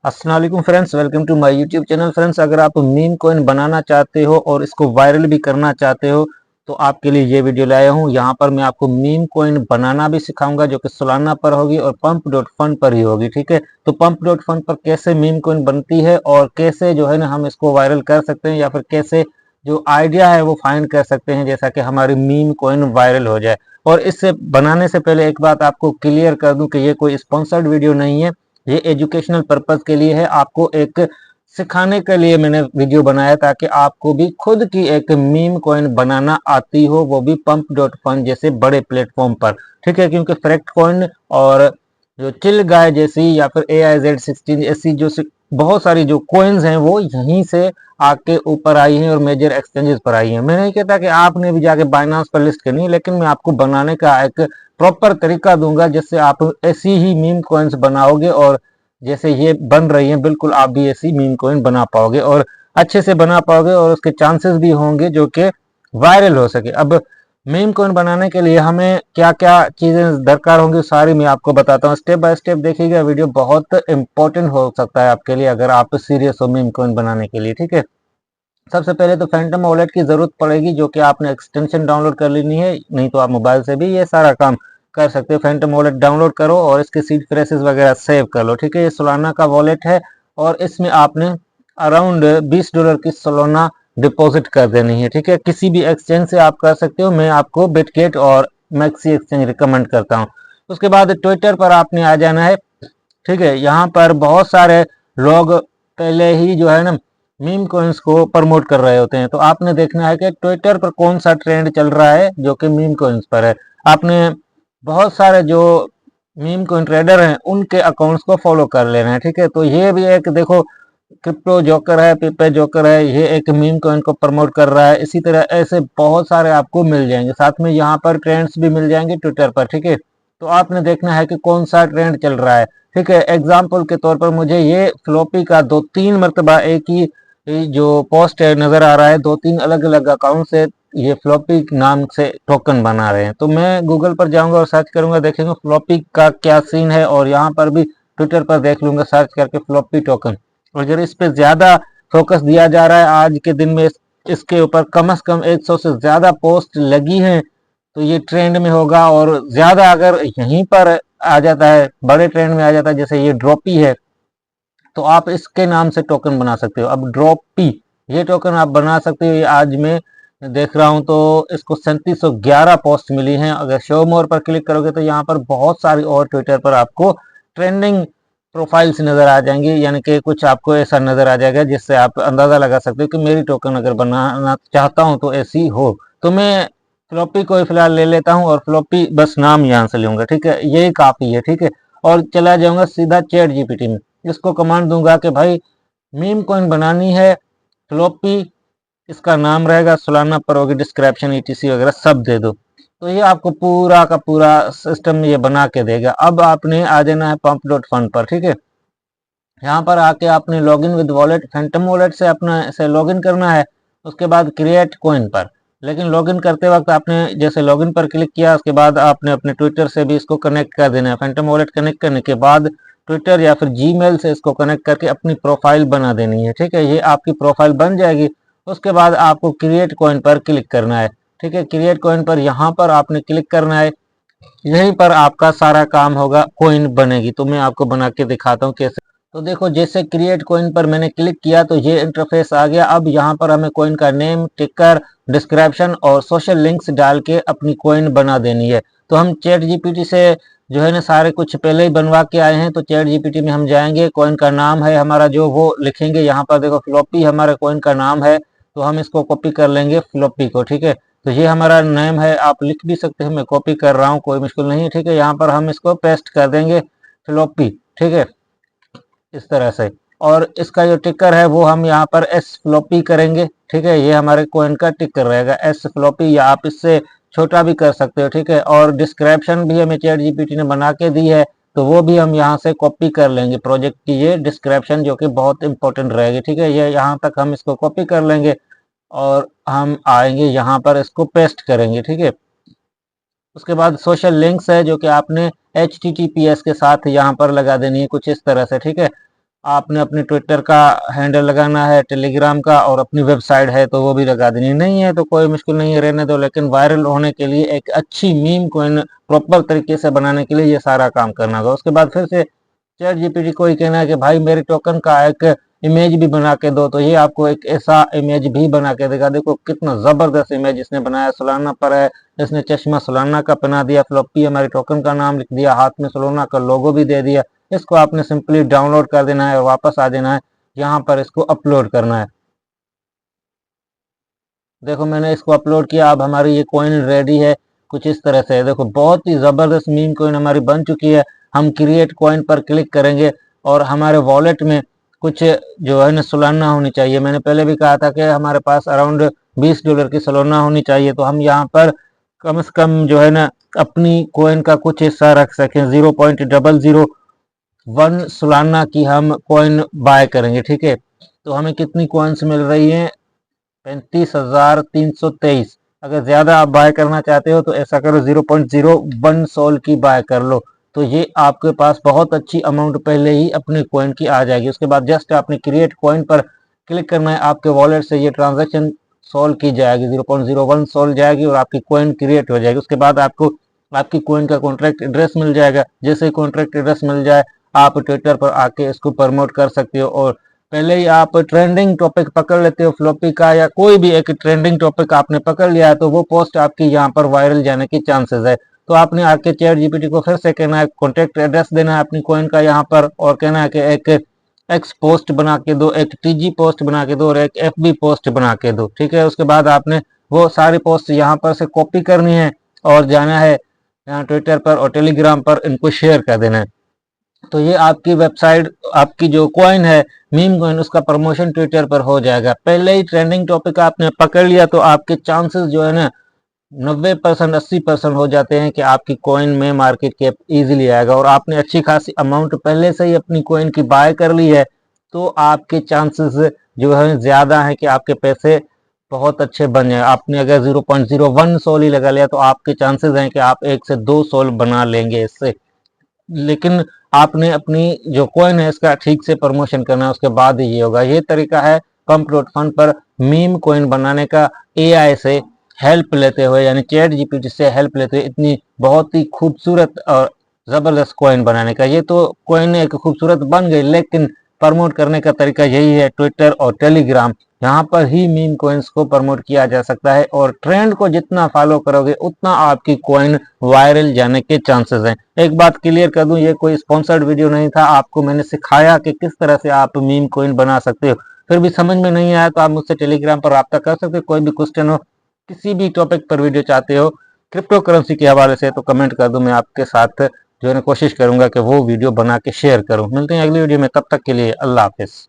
अस्सलाम वालेकुम friends, welcome to my YouTube channel. Friends, अगर आप मीम कॉइन बनाना चाहते हो और इसको वायरल भी करना चाहते हो तो आपके लिए ये वीडियो लाया हूँ। यहाँ पर मैं आपको मीम कॉइन बनाना भी सिखाऊंगा जो कि सोलाना पर होगी और पंप डॉट फन पर ही होगी। ठीक है, तो पंप डॉट फन पर कैसे मीम कॉइन बनती है और कैसे जो है ना हम इसको वायरल कर सकते हैं या फिर कैसे जो आइडिया है वो फाइंड कर सकते हैं जैसा कि हमारी मीम कॉइन वायरल हो जाए। और इससे बनाने से पहले एक बात आपको क्लियर कर दूं कि ये कोई स्पॉन्सर्ड वीडियो नहीं है, ये एजुकेशनल पर्पस के लिए है। आपको एक सिखाने के लिए मैंने वीडियो बनाया ताकि आपको भी खुद की एक मीम कॉइन बनाना आती हो, वो भी पंप डॉट फन जैसे बड़े प्लेटफॉर्म पर। ठीक है, क्योंकि फ्रैक्ट कॉइन और जो चिल गाय जैसी या फिर AIZ16 ऐसी जो बहुत सारी जो कॉइन्स हैं वो यहीं से आके ऊपर आई हैं और मेजर एक्सचेंजेस पर आई हैं। मैं नहीं कहता कि आपने भी जाके बाइनांस पर लिस्ट करनी है, लेकिन मैं आपको बनाने का एक प्रॉपर तरीका दूंगा जिससे आप ऐसी ही मीम कॉइन्स बनाओगे और जैसे ये बन रही हैं बिल्कुल आप भी ऐसी मीम कॉइन बना पाओगे और अच्छे से बना पाओगे और उसके चांसेस भी होंगे जो कि वायरल हो सके। अब मीम कॉइन बनाने के लिए हमें क्या क्या चीजें दरकार होंगी सारी मैं आपको बताता हूँ। स्टेप बाय स्टेप देखिएगा, वीडियो बहुत इंपॉर्टेंट हो सकता है आपके लिए अगर आप सीरियस हो मीम कॉइन बनाने के लिए। ठीक है, सबसे पहले तो फैंटम वॉलेट की जरूरत पड़ेगी जो कि आपने एक्सटेंशन डाउनलोड कर लेनी है, नहीं तो आप मोबाइल से भी ये सारा काम कर सकते हो। फैंटम वॉलेट डाउनलोड करो और इसके सीड फ्रेसेस वगैरह सेव कर लो। ठीक है, ये सोलाना का वॉलेट है और इसमें आपने अराउंड $20 की सोलाना डिपॉजिट कर देनी है। ठीक है, किसी भी एक्सचेंज से आप कर सकते हो, मैं आपको बिटगेट और मैक्सी एक्सचेंज रिकमेंड करता हूँ। उसके बाद ट्विटर पर आपने आ जाना है। ठीक है, यहाँ पर बहुत सारे लोग पहले ही जो है ना मीम कॉइन्स को प्रमोट कर रहे होते हैं, तो आपने देखना है कि ट्विटर पर कौन सा ट्रेंड चल रहा है जो कि मीम कॉइन्स पर है। आपने बहुत सारे जो मीम कॉइन ट्रेडर हैं उनके अकाउंट्स को फॉलो कर लेना है। ठीक है, तो ये भी एक देखो क्रिप्टो जोकर है, पिपे जोकर है, ये एक मीम कॉइन को प्रमोट कर रहा है। इसी तरह ऐसे बहुत सारे आपको मिल जाएंगे, साथ में यहाँ पर ट्रेंड्स भी मिल जाएंगे ट्विटर पर। ठीक है, तो आपने देखना है कि कौन सा ट्रेंड चल रहा है। ठीक है, एग्जाम्पल के तौर पर मुझे ये फ्लॉपी का 2-3 मरतबा एक ही जो पोस्ट है नजर आ रहा है, 2-3 अलग अलग अकाउंट से ये फ्लॉपी नाम से टोकन बना रहे हैं। तो मैं गूगल पर जाऊंगा और सर्च करूंगा, देखेंगे फ्लॉपी का क्या सीन है और यहाँ पर भी ट्विटर पर देख लूंगा सर्च करके फ्लॉपी टोकन। और अगर इस पे ज्यादा फोकस दिया जा रहा है आज के दिन में, इसके ऊपर कम से कम 100 से ज्यादा पोस्ट लगी हैं, तो ये ट्रेंड में होगा। और ज्यादा अगर यहीं पर आ जाता है, बड़े ट्रेंड में आ जाता है, जैसे ये ड्रॉपी है, तो आप इसके नाम से टोकन बना सकते हो। अब ड्रॉपी ये टोकन आप बना सकते हो। ये आज मैं देख रहा हूं तो इसको 3711 पोस्ट मिली हैं। अगर शो मोर पर क्लिक करोगे तो यहाँ पर बहुत सारी और ट्विटर पर आपको ट्रेंडिंग प्रोफाइल्स नजर आ जाएंगी, यानी कि कुछ आपको ऐसा नजर आ जाएगा जिससे आप अंदाजा लगा सकते हो कि मेरी टोकन अगर बनाना चाहता हूं तो ऐसी हो। तो मैं फ्लॉपी को फिलहाल ले लेता हूं और फ्लॉपी बस नाम यहाँ से लूंगा। ठीक है, यही काफी है। ठीक है, और चला जाऊंगा सीधा चैट जीपीटी में, इसको कमांड दूंगा कि भाई मीम कॉइन बनानी है फ्लॉपी, इसका नाम रहेगा सोलाना पर होगी, डिस्क्रिप्शन ETC वगैरह सब दे दो, तो ये आपको पूरा का पूरा सिस्टम ये बना के देगा। अब आपने आ जाना है पंप डॉट फन पर। ठीक है, यहाँ पर आके आपने login with wallet Phantom wallet से अपना ऐसे लॉगिन करना है। उसके बाद क्रिएट कॉइन पर, लेकिन लॉगिन करते वक्त आपने जैसे लॉगिन पर क्लिक किया उसके बाद आपने अपने ट्विटर से भी इसको कनेक्ट कर देना है। फैंटम वॉलेट कनेक्ट करने के बाद ट्विटर या फिर जीमेल से इसको कनेक्ट करके अपनी प्रोफाइल बना देनी है। ठीक है, ये आपकी प्रोफाइल बन जाएगी। उसके बाद आपको क्रिएट कॉइन पर क्लिक करना है। ठीक है, क्रिएट कॉइन पर यहाँ पर आपने क्लिक करना है, यहीं पर आपका सारा काम होगा, कॉइन बनेगी। तो मैं आपको बना के दिखाता हूँ कैसे। तो देखो, जैसे क्रिएट कॉइन पर मैंने क्लिक किया तो ये इंटरफेस आ गया। अब यहाँ पर हमें कॉइन का नेम, टिकर, डिस्क्रिप्शन और सोशल लिंक्स डाल के अपनी कॉइन बना देनी है। तो हम चैट जीपीटी से जो है ना सारे कुछ पहले ही बनवा के आए हैं, तो चैट जीपीटी में हम जाएंगे, कॉइन का नाम है हमारा जो वो लिखेंगे। यहाँ पर देखो फ्लॉपी हमारे कॉइन का नाम है, तो हम इसको कॉपी कर लेंगे फ्लॉपी को। ठीक है, तो ये हमारा नेम है, आप लिख भी सकते हैं, मैं कॉपी कर रहा हूँ, कोई मुश्किल नहीं है। ठीक है, यहाँ पर हम इसको पेस्ट कर देंगे फ्लॉपी। ठीक है, इस तरह से। और इसका जो टिकर है वो हम यहाँ पर एस फ्लॉपी करेंगे। ठीक है, ये हमारे कॉइन का टिकर रहेगा एस फ्लॉपी, या आप इससे छोटा भी कर सकते हो। ठीक है, और डिस्क्रिप्शन भी हमें चैट जीपीटी ने बना के दी है, तो वो भी हम यहाँ से कॉपी कर लेंगे प्रोजेक्ट की ये डिस्क्रिप्शन, जो कि बहुत इंपॉर्टेंट रहेगी। ठीक है, ये यहाँ तक हम इसको कॉपी कर लेंगे और हम आएंगे यहाँ पर इसको पेस्ट करेंगे। ठीक है, उसके बाद सोशल लिंक्स है जो कि आपने HTTPS के साथ यहाँ पर लगा देनी है कुछ इस तरह से। ठीक है, आपने अपने ट्विटर का हैंडल लगाना है, टेलीग्राम का, और अपनी वेबसाइट है तो वो भी लगा देनी, नहीं है तो कोई मुश्किल नहीं है, रहने दो। लेकिन वायरल होने के लिए एक अच्छी मीम कोइन प्रॉपर तरीके से बनाने के लिए ये सारा काम करना होगा। उसके बाद फिर से चैट जीपीटी को ही कहना है कि भाई मेरे टोकन का एक इमेज भी बना के दो, तो ये आपको एक ऐसा इमेज भी बना के देगा। देखो कितना जबरदस्त इमेज इसने बनाया, सोलाना पर है, इसने चश्मा सोलाना का पहना दिया, फ्लॉपी हमारे टोकन का नाम लिख दिया, हाथ में सोलाना का लोगो भी दे दिया। इसको आपने सिंपली डाउनलोड कर देना है और वापस आ जाना है, यहाँ पर इसको अपलोड करना है। देखो मैंने इसको अपलोड किया, अब हमारी ये कॉइन रेडी है, कुछ इस तरह से है। देखो बहुत ही जबरदस्त मीम कॉइन हमारी बन चुकी है। हम क्रिएट कॉइन पर क्लिक करेंगे और हमारे वॉलेट में कुछ जो है ना सोलाना होनी चाहिए। मैंने पहले भी कहा था कि हमारे पास अराउंड $20 की सोलाना होनी चाहिए, तो हम यहाँ पर कम से कम जो है ना अपनी कॉइन का कुछ हिस्सा रख सकें। 0.001 सोलाना की हम कॉइन बाय करेंगे, ठीक है। तो हमें कितनी कॉइन्स मिल रही हैं? 35,323। अगर ज्यादा आप बाय करना चाहते हो तो ऐसा करो 0.01 सोल की बाय कर लो, तो ये आपके पास बहुत अच्छी अमाउंट पहले ही अपने कॉइन की आ जाएगी। उसके बाद जस्ट आपने क्रिएट कॉइन पर क्लिक करना है, आपके वॉलेट से ये ट्रांजेक्शन सोल्व की जाएगी, 0.01 सोल जाएगी और आपकी कॉइन क्रिएट हो जाएगी। उसके बाद आपको आपकी कॉइन का कॉन्ट्रैक्ट एड्रेस मिल जाएगा। जैसे ही कॉन्ट्रैक्ट एड्रेस मिल जाए आप ट्विटर पर आके इसको प्रमोट कर सकते हो, और पहले ही आप ट्रेंडिंग टॉपिक पकड़ लेते हो फ्लॉपी का, या कोई भी एक ट्रेंडिंग टॉपिक आपने पकड़ लिया है तो वो पोस्ट आपकी यहाँ पर वायरल जाने की चांसेस है। तो आपने आके चैट जीपीटी को फिर से कहना है, कॉन्टैक्ट एड्रेस देना है अपनी कॉइन का यहाँ पर, और कहना है कि एक एक्स पोस्ट बना के दो, एक टीजी पोस्ट बना के दो और एक एफबी पोस्ट बना के दो, ठीक है। उसके बाद आपने वो सारी पोस्ट यहाँ पर से कॉपी करनी है और जाना है यहाँ ट्विटर पर और टेलीग्राम पर इनको शेयर कर देना है। तो ये आपकी वेबसाइट, आपकी जो कॉइन है मीम कॉइन, उसका प्रमोशन ट्विटर पर हो जाएगा। पहले ही ट्रेंडिंग टॉपिक आपने पकड़ लिया तो आपके चांसेस जो है ना 90% 80% हो जाते हैं कि आपकी कॉइन में मार्केट कैप इजीली आएगा। और आपने अच्छी खासी अमाउंट पहले से ही अपनी कॉइन की बाय कर ली है, तो आपके चांसेस जो है ज्यादा है कि आपके पैसे बहुत अच्छे बन जाए। आपने अगर 0.01 सोल ही लगा लिया तो आपके चांसेस हैं कि आप 1 से 2 सोल बना लेंगे इससे। लेकिन आपने अपनी जो कॉइन है इसका ठीक से प्रमोशन करना है, उसके बाद ही ये होगा। ये तरीका है पंप डॉट फंड पर मीम कॉइन बनाने का, एआई से हेल्प लेते हुए, यानी चैट जीपीटी से हेल्प लेते हुए इतनी बहुत ही खूबसूरत और जबरदस्त कॉइन बनाने का। ये तो कॉइन एक खूबसूरत बन गई, लेकिन प्रमोट करने का तरीका यही है, ट्विटर और टेलीग्राम, यहाँ पर ही मीम कॉइन्स को प्रमोट किया जा सकता है। और ट्रेंड को जितना फॉलो करोगे उतना आपकी कॉइन वायरल जाने के चांसेस हैं। एक बात क्लियर कर दूं, ये कोई स्पॉन्सर्ड वीडियो नहीं था, आपको मैंने सिखाया कि किस तरह से आप मीम कॉइन बना सकते हो। फिर भी समझ में नहीं आया तो आप मुझसे टेलीग्राम पर रब्ता कर सकते हो। कोई भी क्वेश्चन हो, किसी भी टॉपिक पर वीडियो चाहते हो क्रिप्टो करेंसी के हवाले से, तो कमेंट कर दो, मैं आपके साथ जो है कोशिश करूंगा कि वो वीडियो बना के शेयर करूं। मिलते हैं अगली वीडियो में, तब तक के लिए अल्लाह हाफिज।